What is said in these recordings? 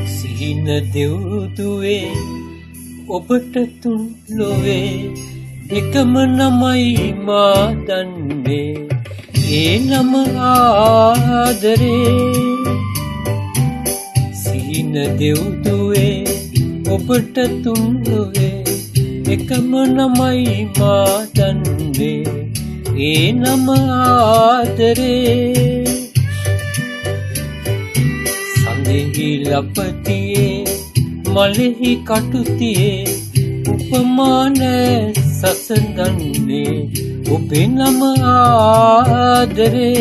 සිහින දෙව්දුවේ ඔබට තුන් ලොවේ එකම නමයි මා දන්නේ ඒ නම ආදරේ. සිහින දෙව්දුවේ ඔබට තුන් ලොවේ එකම නමයි මා දන්නේ ඒ නම ආදරේ. සඳෙහි ලපතියේ මලෙහි කටුතියේ උපමාන සසඳන්නේ ඔබේ නම ආදරේ.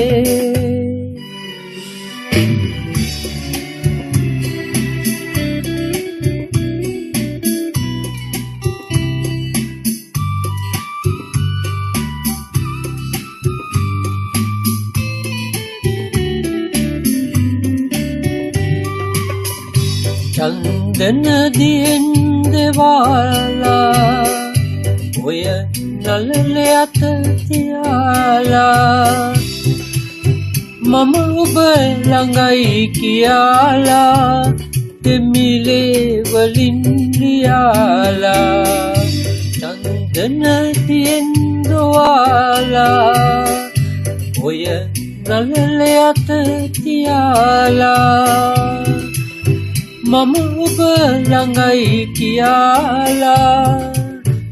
චන්දන දියෙන් දෙවාලා ඔය නළල අත තියාලා මම ඔබ ළඟයි කියලා දෙමිලේ වලින් ලියාලා. චන්දන දියෙන් දෙවාලා ඔය නළල අත තියාලා මම ඔබ ළඟයි කියලා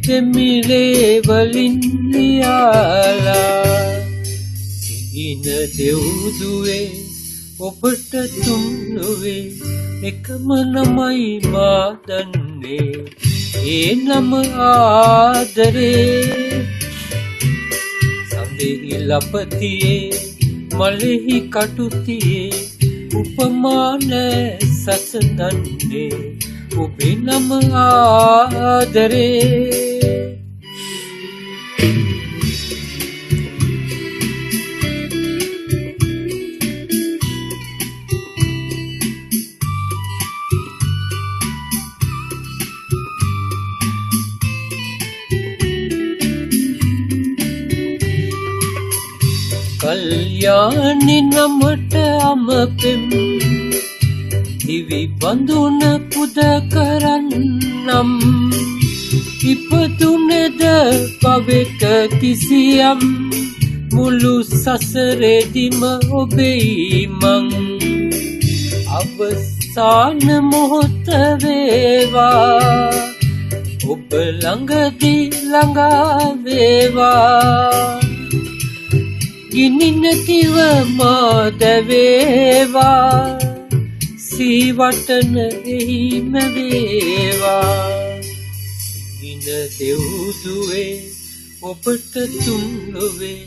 දෙමිලේ වලින් ලියාලා. සිහින දෙව්දුවේ ඔබට තුන් ලොවේ එකම නමයි මා දන්නේ ඒ නම ආදරේ. සඳෙහි ලපතියේ මලෙහි කටුතියේ උපමාන සසඳන්නේ ඔබේ නම ආදරේ. කල්යාණි නමට අමපෙම් දිවි බඳුන පුද කරන්නම් ඉපදුනේද පවෙක කිසියම් මුළු සසරේදිම ඔබෙයි මං. අවසාන මොහොත වේවා ඔබ ළඟදී ළඟා වේවා ගිනි නැතිව මා දැවේවා සීවටන එහිම වේවා. සිහින දෙව්දුවේ ඔබට තුන් ලොවේ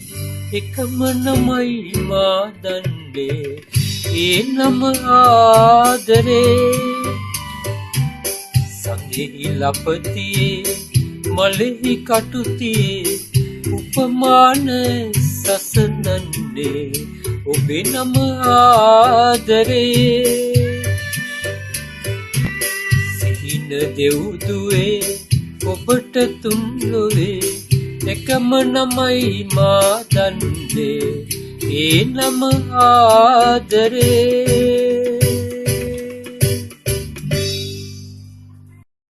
එකම නමයි මා දන්නේ ඒ නම ආදරේ. සඳෙහි ලපතියේ මලෙහි කටුතියේ උපමාන සසඳන්නේ ඔබේ නම ආදරේ. සිහින දෙව්දුවේ ඔබට තුන් ලොවේ එකම නමයි මා දන්නේ ඒ නම ආදරේ.